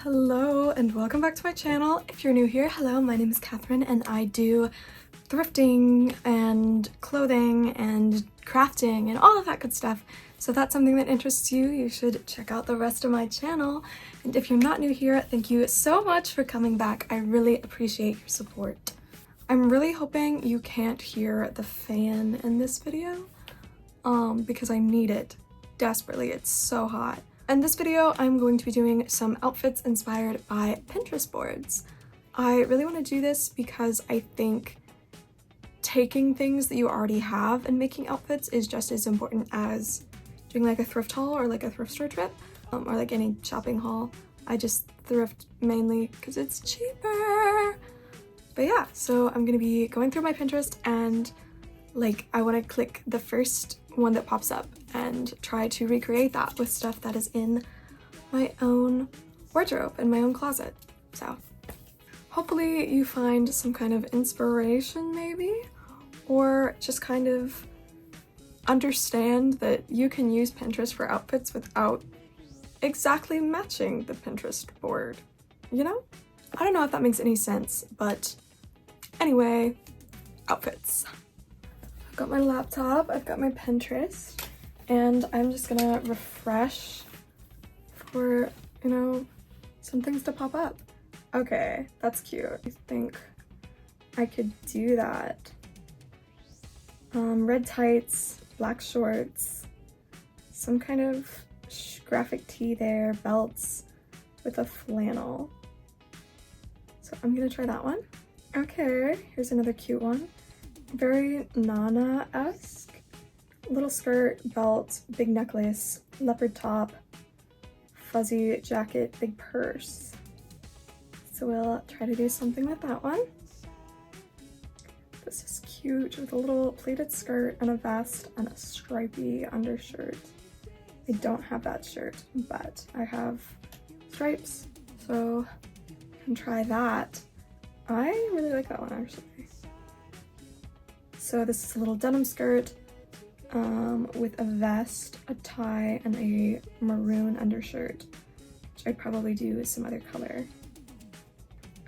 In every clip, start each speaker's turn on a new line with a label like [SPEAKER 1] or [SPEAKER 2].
[SPEAKER 1] Hello and welcome back to my channel. If you're new here, hello, my name is Catherine and I do thrifting and clothing and crafting and all of that good stuff. So if that's something that interests you, you should check out the rest of my channel. And if you're not new here, thank you so much for coming back. I really appreciate your support. I'm really hoping you can't hear the fan in this video because I need it desperately. It's so hot. In this video, I'm going to be doing some outfits inspired by Pinterest boards. I really want to do this because I think taking things that you already have and making outfits is just as important as doing like a thrift haul or like a thrift store trip or like any shopping haul. I just thrift mainly because it's cheaper. But yeah, so I'm gonna be going through my Pinterest and like I want to click the first one that pops up and try to recreate that with stuff that is in my own wardrobe and my own closet. So hopefully you find some kind of inspiration maybe, or just kind of understand that you can use Pinterest for outfits without exactly matching the Pinterest board, you know? I don't know if that makes any sense, but anyway, outfits. I've got my laptop, I've got my Pinterest, and I'm just gonna refresh for, you know, some things to pop up. Okay, that's cute. I think I could do that. Red tights, black shorts, some kind of graphic tee there, belts with a flannel. So I'm gonna try that one. Okay, here's another cute one. Very Nana-esque. Little skirt, belt, big necklace, leopard top, fuzzy jacket, big purse. So we'll try to do something with that one. This is cute with a little pleated skirt and a vest and a stripy undershirt. I don't have that shirt, but I have stripes, so I can try that. I really like that one actually. So this is a little denim skirt with a vest, a tie, and a maroon undershirt, which I'd probably do with some other color.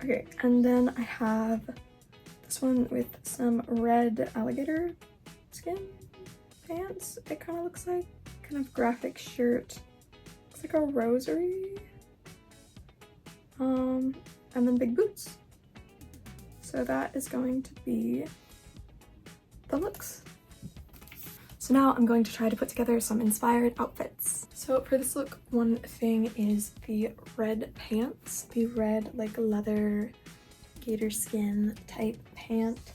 [SPEAKER 1] Okay, and then I have this one with some red alligator skin pants. It kind of looks like kind of graphic shirt. Looks like a rosary. And then big boots. So that is going to be the looks. So now I'm going to try to put together some inspired outfits. So for this look, one thing is the red pants, the red like leather gator skin type pant,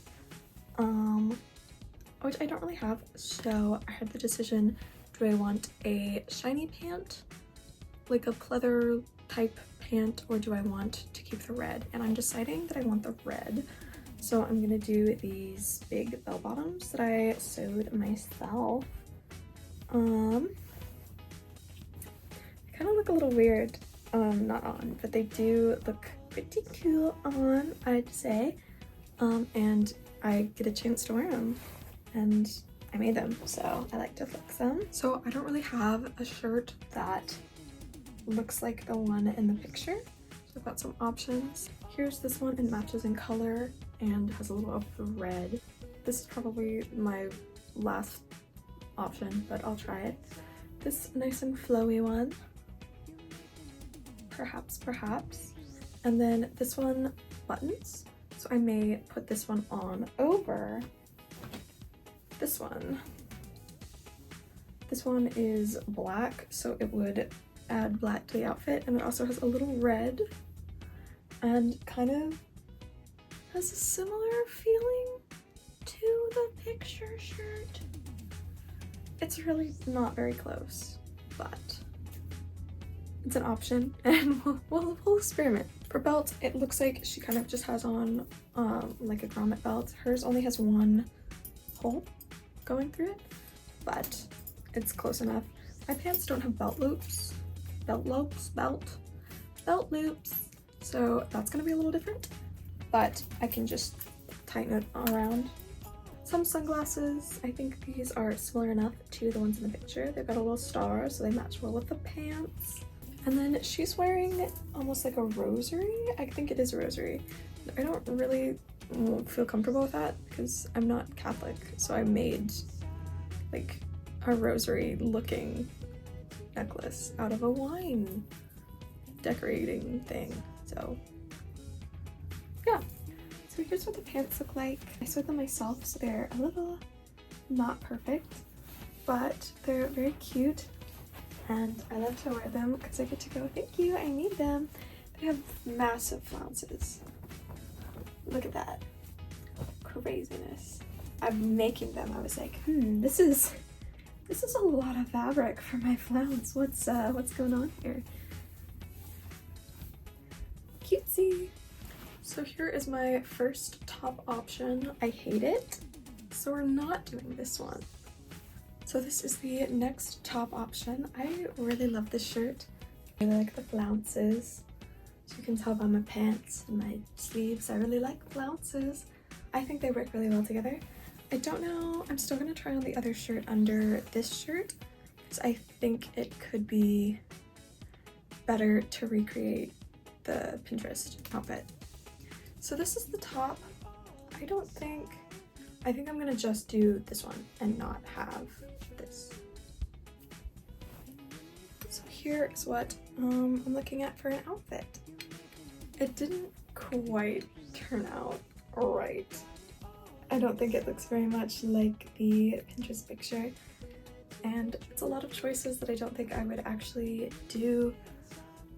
[SPEAKER 1] which I don't really have. So I had the decision, do I want a shiny pant, like a pleather type pant, or do I want to keep the red? And I'm deciding that I want the red. So I'm gonna do these big bell bottoms that I sewed myself. They kind of look a little weird, not on, but they do look pretty cool on, I'd say. And I get a chance to wear them, and I made them, so I like to flex them. So I don't really have a shirt that looks like the one in the picture. So I've got some options. Here's this one, it matches in color and has a little of the red. This is probably my last option, but I'll try it. This nice and flowy one. Perhaps. And then this one, buttons. So I may put this one on over this one. This one is black, so it would add black to the outfit, and it also has a little red and kind of has a similar feeling to the picture shirt. It's really not very close, but it's an option, and we'll experiment. For belt, it looks like she kind of just has on like a grommet belt. Hers only has one hole going through it, but it's close enough. My pants don't have belt loops. Belt loops. So that's gonna be a little different, but I can just tighten it around. Some sunglasses, I think these are similar enough to the ones in the picture. They've got a little star, so they match well with the pants. And then she's wearing almost like a rosary. I think it is a rosary. I don't really feel comfortable with that because I'm not Catholic, so I made like a rosary looking necklace out of a wine decorating thing. So yeah, so here's what the pants look like. I sewed them myself, so they're a little not perfect, but they're very cute and I love to wear them because I get to go, thank you, I need them. They have massive flounces. Look at that craziness. I'm making them. I was like, this is a lot of fabric for my flounce. What's going on here? Cutesy. So here is my first top option. I hate it, so we're not doing this one. So this is the next top option. I really love this shirt. I really like the flounces. So you can tell by my pants and my sleeves, I really like flounces. I think they work really well together. I don't know, I'm still gonna try on the other shirt under this shirt because I think it could be better to recreate the Pinterest outfit. So this is the top. I think I'm gonna just do this one and not have this. So here is what I'm looking at for an outfit. It didn't quite turn out right. I don't think it looks very much like the Pinterest picture, and it's a lot of choices that I don't think I would actually do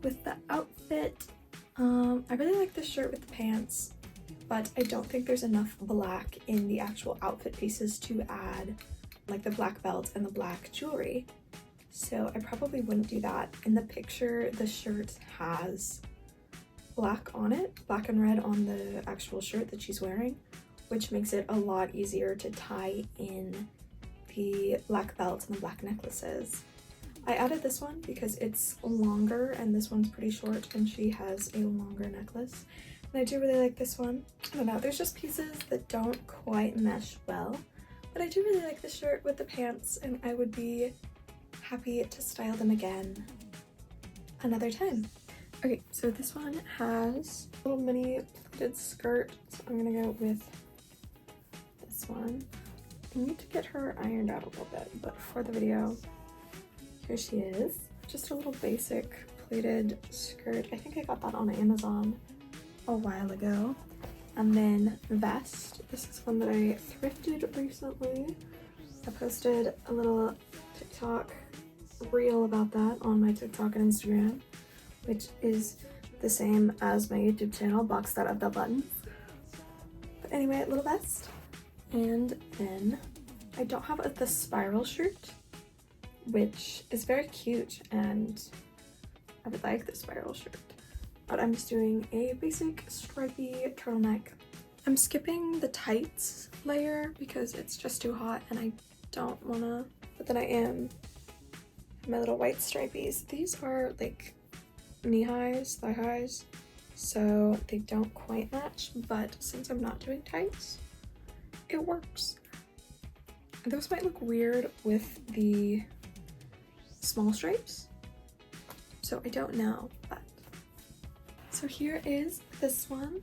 [SPEAKER 1] with the outfit. I really like this shirt with the pants, but I don't think there's enough black in the actual outfit pieces to add like the black belt and the black jewelry. So I probably wouldn't do that. In the picture, the shirt has black on it, black and red on the actual shirt that she's wearing, which makes it a lot easier to tie in the black belt and the black necklaces. I added this one because it's longer and this one's pretty short and she has a longer necklace. And I do really like this one. I don't know, there's just pieces that don't quite mesh well, but I do really like this shirt with the pants and I would be happy to style them again another time. Okay, so this one has a little mini pleated skirt, so I'm gonna go with this one. I need to get her ironed out a little bit, but for the video, here she is. Just a little basic pleated skirt. I think I got that on Amazon a while ago. And then vest. This is one that I thrifted recently. I posted a little TikTok reel about that on my TikTok and Instagram, which is the same as my YouTube channel, Box That Up the Buttons. But anyway, little vest. And then I don't have the spiral shirt, which is very cute and I would like the spiral shirt. But I'm just doing a basic stripy turtleneck. I'm skipping the tights layer because it's just too hot and I don't wanna, but then I am my little white stripies. These are like knee highs, thigh highs, so they don't quite match, but since I'm not doing tights, it works. Those might look weird with the small stripes, so I don't know, but. So here is this one.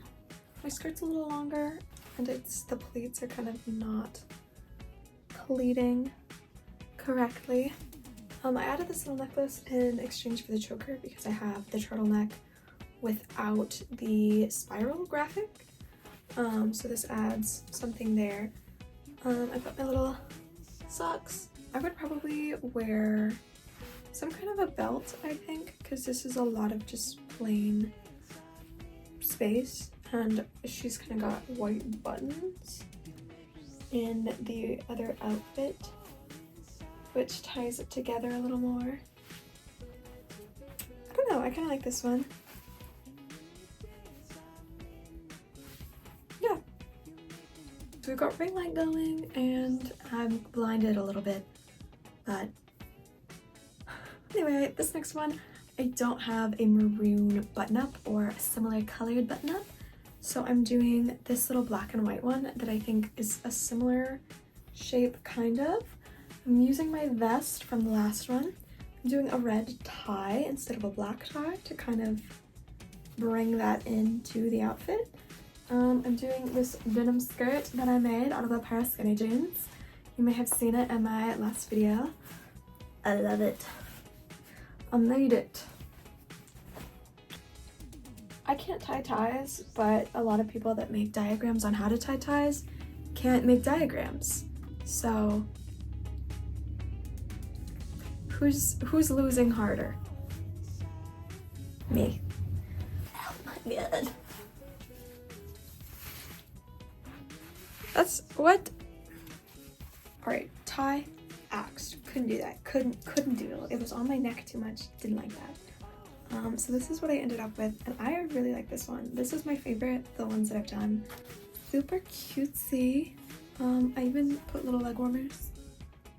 [SPEAKER 1] My skirt's a little longer and the pleats are kind of not pleating correctly. I added this little necklace in exchange for the choker because I have the turtleneck without the spiral graphic. So this adds something there. I've got my little socks. I would probably wear some kind of a belt, I think, because this is a lot of just plain space, and she's kind of got white buttons in the other outfit, which ties it together a little more. I don't know, I kind of like this one. Yeah. So we've got ring light going and I'm blinded a little bit, but anyway, this next one, I don't have a maroon button-up or a similar colored button-up, so I'm doing this little black and white one that I think is a similar shape, kind of. I'm using my vest from the last one, I'm doing a red tie instead of a black tie to kind of bring that into the outfit. I'm doing this denim skirt that I made out of a pair of skinny jeans. You may have seen it in my last video. I love it. I made it. I can't tie ties, but a lot of people that make diagrams on how to tie ties can't make diagrams. So who's losing harder? Me. Oh my god. That's what? Alright, tie, axed. Couldn't do that. Couldn't do it. It was on my neck too much. Didn't like that. So this is what I ended up with, and I really like this one. This is my favorite, the ones that I've done. Super cutesy. I even put little leg warmers,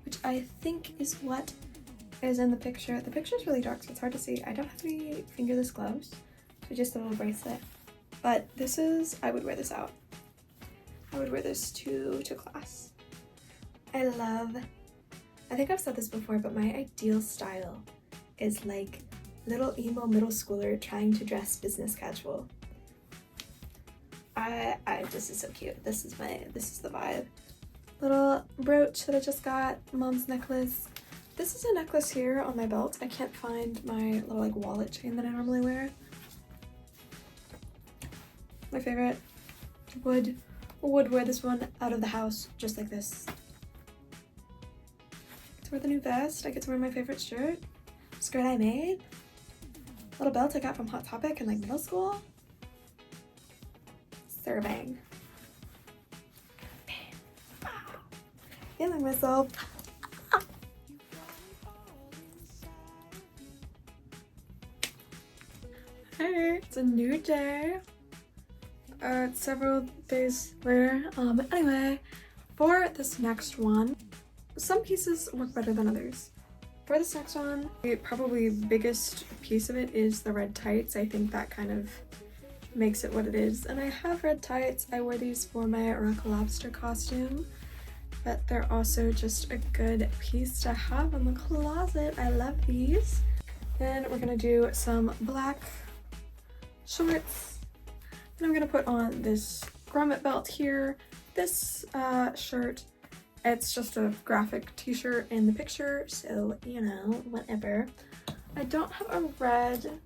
[SPEAKER 1] which I think is what is in the picture. The picture is really dark, so it's hard to see. I don't have any fingerless gloves, so just a little bracelet. But this is, I would wear this out. I would wear this to class. I think I've said this before, but my ideal style is like little emo middle schooler trying to dress business casual. This is so cute. This is the vibe. Little brooch that I just got, mom's necklace. This is a necklace here on my belt. I can't find my little like wallet chain that I normally wear. My favorite. Would wear this one out of the house just like this. I get to wear the new vest. I get to wear my favorite skirt I made. Little belt I got from Hot Topic in like middle school. Serving. Feeling myself. Hey, it's a new day. It's several days later. Anyway, for this next one, some pieces work better than others. For this next one, the probably biggest piece of it is the red tights. I think that kind of makes it what it is. And I have red tights. I wear these for my Rock Lobster costume, but they're also just a good piece to have in the closet. I love these. Then we're gonna do some black shorts. And I'm gonna put on this grommet belt here, this shirt. It's just a graphic t-shirt in the picture, so, you know, whatever. I don't have a red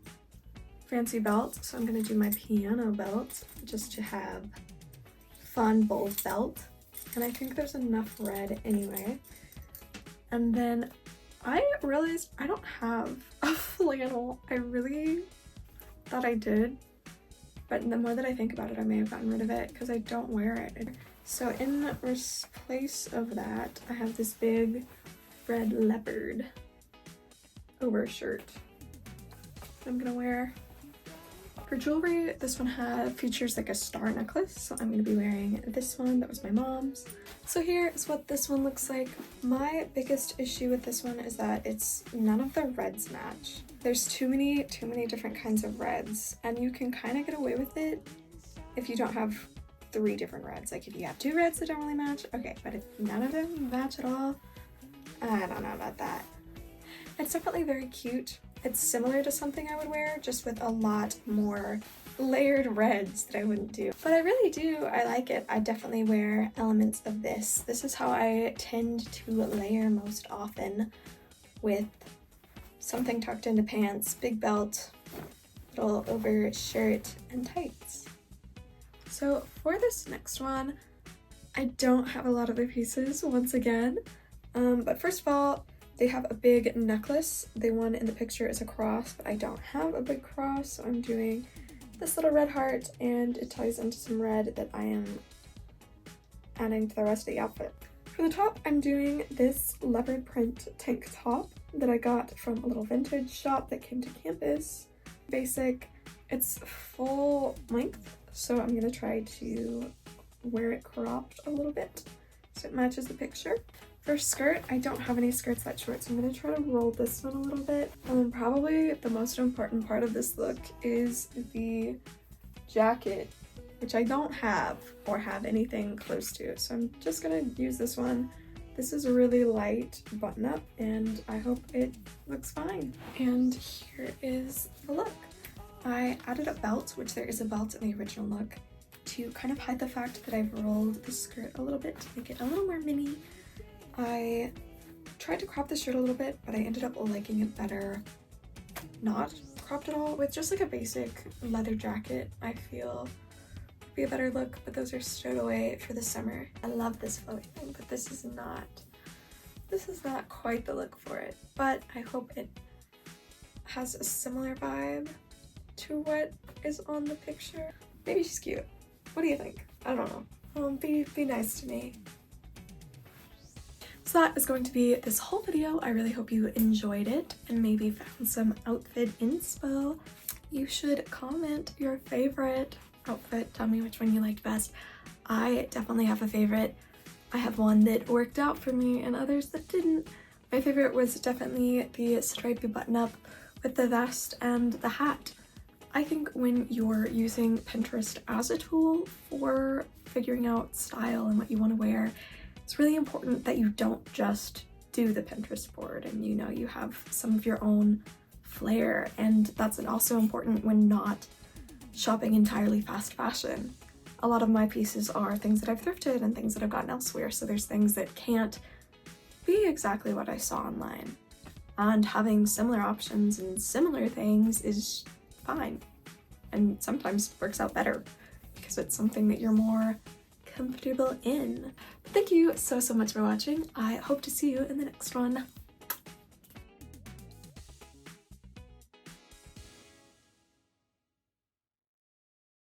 [SPEAKER 1] fancy belt, so I'm gonna do my piano belt just to have fun, bold belt. And I think there's enough red anyway. And then I realized I don't have a flannel. I really thought I did, but the more that I think about it, I may have gotten rid of it because I don't wear it. So in place of that, I have this big red leopard overshirt I'm gonna wear. For jewelry, this one features like a star necklace, so I'm gonna be wearing this one. That was my mom's. So here is what this one looks like. My biggest issue with this one is that none of the reds match. There's too many different kinds of reds, and you can kind of get away with it if you don't have 3 different reds. Like if you have 2 reds that don't really match, okay, but if none of them match at all, I don't know about that. It's definitely very cute. It's similar to something I would wear, just with a lot more layered reds that I wouldn't do. But I really do, I like it. I definitely wear elements of this. This is how I tend to layer most often, with something tucked into pants, big belt, little over shirt, and tights. So for this next one, I don't have a lot of the pieces once again, but first of all, they have a big necklace. The one in the picture is a cross, but I don't have a big cross, so I'm doing this little red heart, and it ties into some red that I am adding to the rest of the outfit. For the top, I'm doing this leopard print tank top that I got from a little vintage shop that came to campus. Basic, it's full length, so I'm gonna try to wear it cropped a little bit so it matches the picture. For skirt, I don't have any skirts that short, so I'm going to try to roll this one a little bit. And then probably the most important part of this look is the jacket, which I don't have or have anything close to. So I'm just going to use this one. This is a really light button up and I hope it looks fine. And here is the look. I added a belt, which there is a belt in the original look, to kind of hide the fact that I've rolled the skirt a little bit to make it a little more mini. I tried to crop the shirt a little bit, but I ended up liking it better not cropped at all. With just like a basic leather jacket, I feel would be a better look, but those are stowed away for the summer. I love this flowy thing, but this is not quite the look for it, but I hope it has a similar vibe to what is on the picture. Maybe she's cute. What do you think? I don't know. Be nice to me. So that is going to be this whole video. I really hope you enjoyed it and maybe found some outfit inspo. You should comment your favorite outfit. Tell me which one you liked best. I definitely have a favorite. I have one that worked out for me and others that didn't. My favorite was definitely the stripy button-up with the vest and the hat. I think when you're using Pinterest as a tool for figuring out style and what you want to wear, it's really important that you don't just do the Pinterest board and you have some of your own flair, and that's also important when not shopping entirely fast fashion. A lot of my pieces are things that I've thrifted and things that I've gotten elsewhere, so there's things that can't be exactly what I saw online. And having similar options and similar things is fine, and sometimes works out better because it's something that you're more comfortable in. But thank you so much for watching. I hope to see you in the next one.